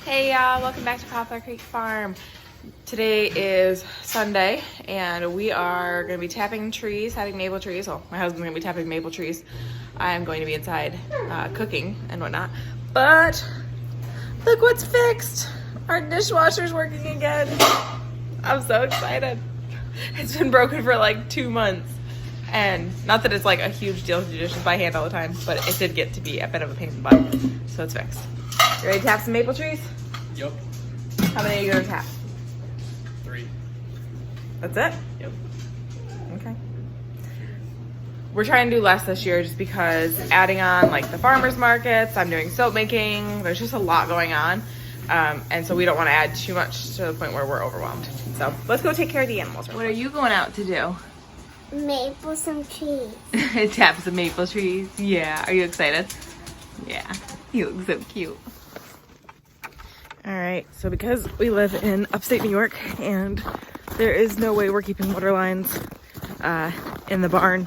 Hey y'all, welcome back to Poplar Creek Farm. Today is Sunday and we are going to be tapping trees, tapping maple trees. Well, my husband's going to be tapping maple trees. I'm going to be inside cooking and whatnot. But look what's fixed. Our dishwasher's working again. I'm so excited. It's been broken for like 2 months. And not that it's like a huge deal to do dishes by hand all the time, but it did get to be a bit of a pain in the butt. So it's fixed. You ready to tap some maple trees? Yep. How many are you gonna tap? 3. That's it? Yep. Okay. We're trying to do less this year just because adding on like the farmers markets, I'm doing soap making, there's just a lot going on. And so we don't want to add too much to the point where we're overwhelmed. So let's go take care of the animals. What are you going out to do? Maple some trees. Tap some maple trees. Yeah. Are you excited? Yeah. You look so cute. All right. So because we live in upstate New York and there is no way we're keeping water lines in the barn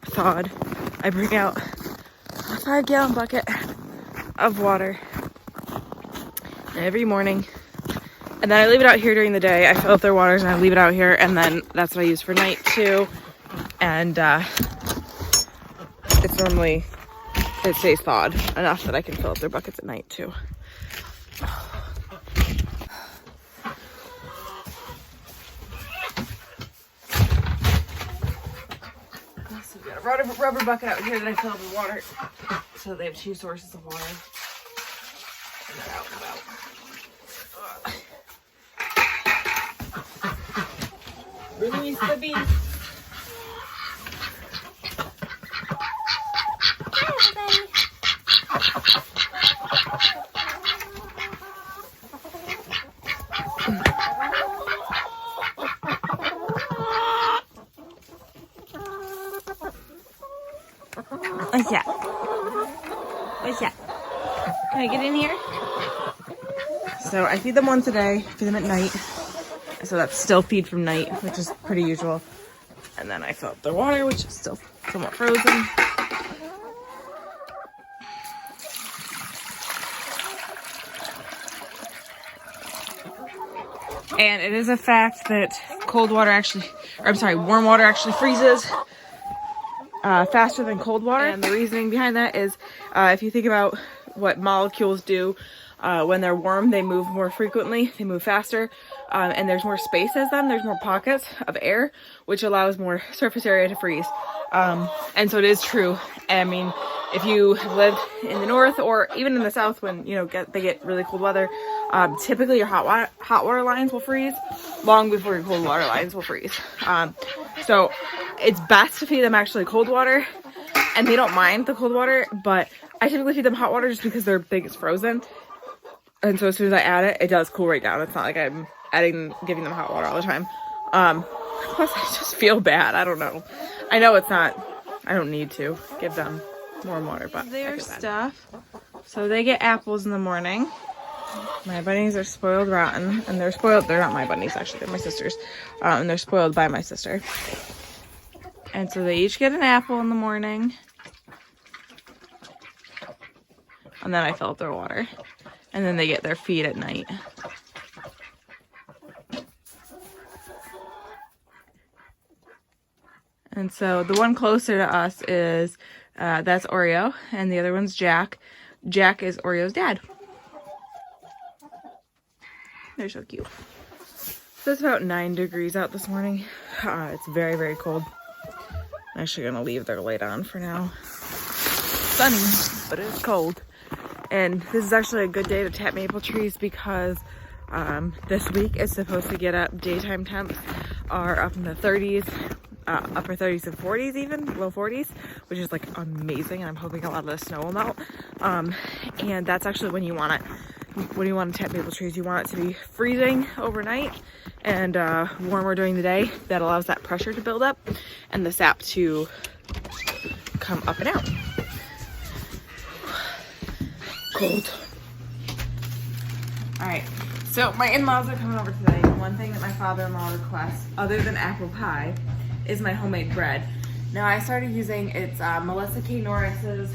thawed, I bring out a 5-gallon bucket of water every morning. And then I leave it out here during the day. I fill up their waters and I leave it out here. And then that's what I use for night too. And it's normally, it stays thawed enough that I can fill up their buckets at night too. So we got a rubber bucket out here that I fill up with water. So they have 2 sources of water. And they're out and about. Release the beast. What's that? What's that? Can I get in here? So I feed them once a day, feed them at night. So that's still feed from night, which is pretty usual. And then I fill up their water, which is still somewhat frozen. And it is a fact that warm water actually freezes faster than cold water. And the reasoning behind that is if you think about what molecules do when they're warm, they move more frequently, they move faster, and there's more space as them, there's more pockets of air, which allows more surface area to freeze. And so it is true. I mean, if you have lived in the north or even in the south when, you know, they get really cold weather, typically your hot water lines will freeze long before your cold water lines will freeze. So it's best to feed them actually cold water, and they don't mind the cold water, but I typically feed them hot water just because their thing is frozen. And so as soon as I add it, it does cool right down. It's not like I'm giving them hot water all the time. Plus I just feel bad. I don't know. I know it's not, I don't need to give them warm water, but their stuff. So they get apples in the morning. My bunnies are spoiled rotten, and they're not my bunnies actually, they're my sister's. And they're spoiled by my sister. And so they each get an apple in the morning. And then I fill up their water. And then they get their feed at night. And so the one closer to us is, that's Oreo, and the other one's Jack. Jack is Oreo's dad. They're so cute. So it's about 9 degrees out this morning. It's very, very cold. I'm actually gonna leave their light on for now. Sunny, but it's cold. And this is actually a good day to tap maple trees because this week it's supposed to get up. Daytime temps are up in the 30s, upper 30s and 40s even, low 40s, which is like amazing. And I'm hoping a lot of the snow will melt. And that's actually when you want it. When you want to tap maple trees, you want it to be freezing overnight and warmer during the day. That allows that pressure to build up and the sap to come up and out. Cold. All right, so my in-laws are coming over today. And one thing that my father-in-law requests, other than apple pie, is my homemade bread. Now I started using, it's Melissa K. Norris's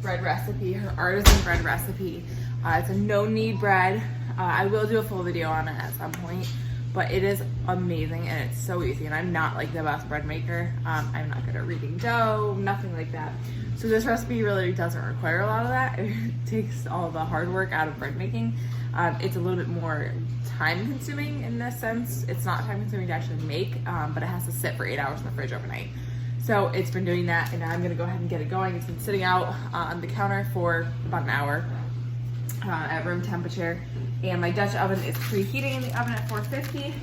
bread recipe, her artisan bread recipe. It's a no-knead bread. I will do a full video on it at some point, but it is amazing and it's so easy. And I'm not like the best bread maker. I'm not good at reading dough, nothing like that. So this recipe really doesn't require a lot of that. It takes all the hard work out of bread making. It's a little bit more time consuming in this sense. It's not time consuming to actually make, but it has to sit for 8 hours in the fridge overnight. So it's been doing that, and now I'm gonna go ahead and get it going. It's been sitting out on the counter for about an hour at room temperature. And my Dutch oven is preheating in the oven at 450.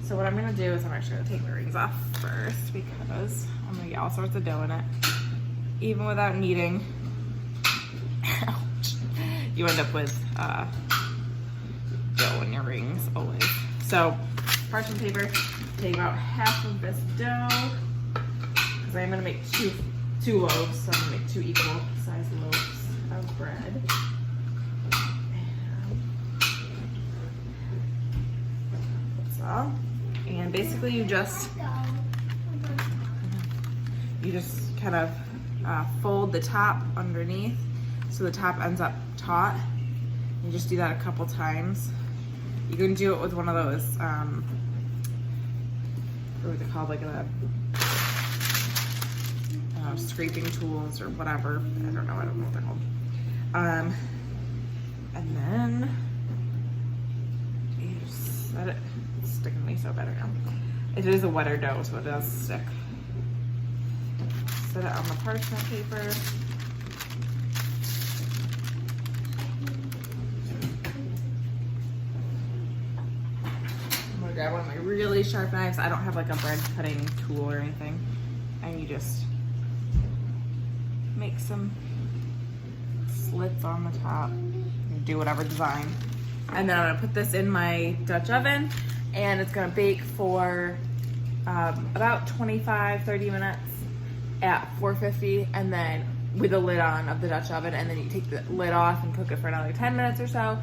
So what I'm gonna do is I'm actually gonna take the rings off first because I'm gonna get all sorts of dough in it. Even without kneading, ouch, you end up with dough in your rings always. So parchment paper, take about half of this dough because I'm gonna make two loaves, so I'm gonna make 2 equal size loaves of bread. And basically you just kind of fold the top underneath so the top ends up taut. You just do that a couple times. You can do it with one of those what are they called, like a scraping tools or whatever. I don't know what they're called. And then you just set it. It's sticking to me so better now. It is a wetter dough, so it does stick. Set it on the parchment paper. I'm gonna grab one of my really sharp knives. I don't have like a bread cutting tool or anything. And you just make some slits on the top. You do whatever design. And then I'm gonna put this in my Dutch oven, and it's gonna bake for about 25-30 minutes at 450, and then with the lid on of the Dutch oven, and then you take the lid off and cook it for another 10 minutes or so.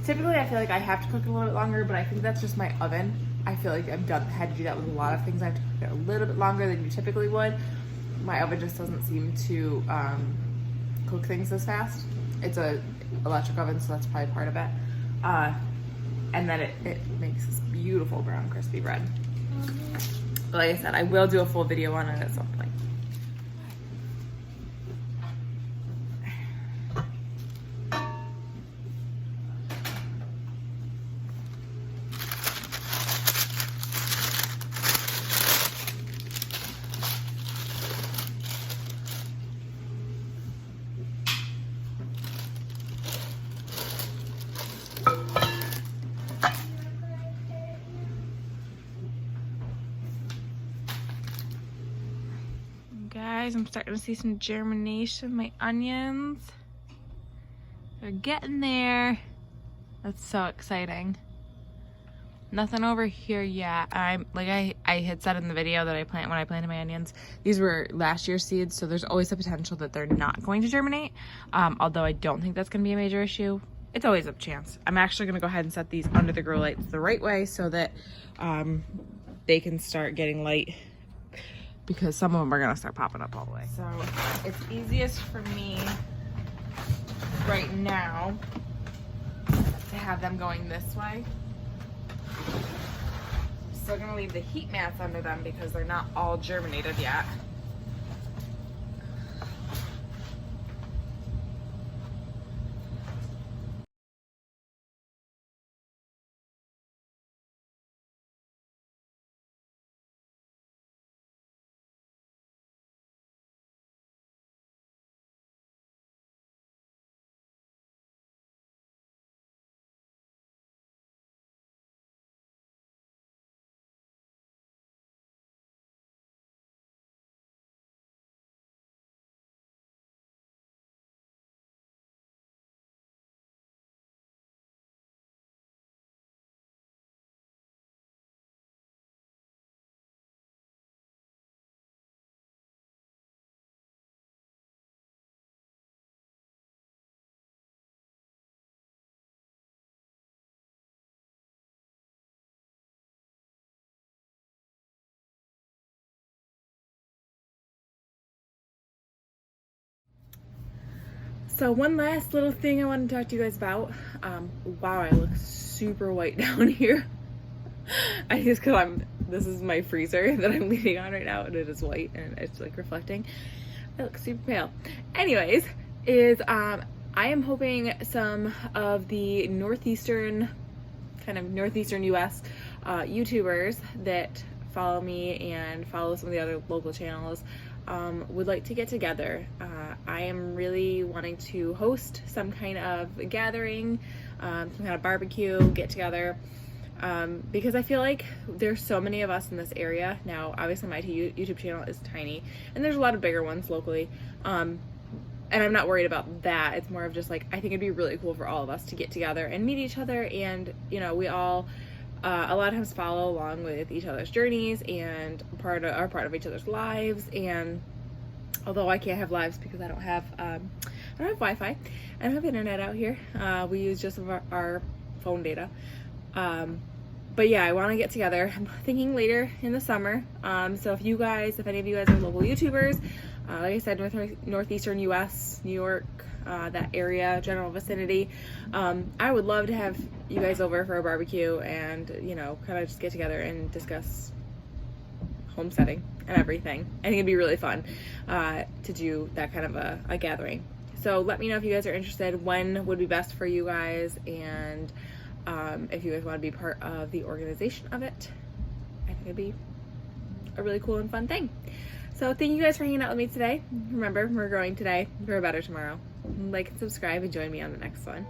Typically I feel like I have to cook it a little bit longer, but I think that's just my oven. I feel like I've had to do that with a lot of things. I have to cook it a little bit longer than you typically would. My oven just doesn't seem to cook things as fast. It's a electric oven, so that's probably part of it. And then it makes this beautiful brown crispy bread. But like I said, I will do a full video on it at some point. Guys, I'm starting to see some germination. My onions, they're getting there. That's so exciting. Nothing over here yet. I had said in the video that when I planted my onions, these were last year's seeds, so there's always the potential that they're not going to germinate. Although I don't think that's going to be a major issue. It's always a chance. I'm actually going to go ahead and set these under the grow lights the right way so that they can start getting light, because some of them are gonna start popping up all the way. So it's easiest for me right now to have them going this way. I'm still gonna leave the heat mats under them because they're not all germinated yet. So one last little thing I want to talk to you guys about. Wow, I look super white down here. I guess because this is my freezer that I'm leaning on right now, and it is white and it's like reflecting. I look super pale. Anyways, I am hoping some of the northeastern US YouTubers that follow me and follow some of the other local channels would like to get together. I am really wanting to host some kind of gathering, some kind of barbecue, get together, because I feel like there's so many of us in this area. Now, obviously my YouTube channel is tiny, and there's a lot of bigger ones locally, and I'm not worried about that. It's more of just like, I think it'd be really cool for all of us to get together and meet each other, and we all a lot of times follow along with each other's journeys and are part of each other's lives. And although I can't have lives because I don't have Wi-Fi, I don't have internet out here. We use just our phone data. But yeah, I want to get together. I'm thinking later in the summer. So if any of you guys are local YouTubers, like I said, northeastern US, New York, that area, general vicinity, I would love to have you guys over for a barbecue and, kind of just get together and discuss homesteading and everything. I think it'd be really fun to do that kind of a gathering. So let me know if you guys are interested, when would be best for you guys, and if you guys want to be part of the organization of it. I think it'd be a really cool and fun thing. So thank you guys for hanging out with me today. Remember, we're growing today for a better tomorrow. Like and subscribe and join me on the next one.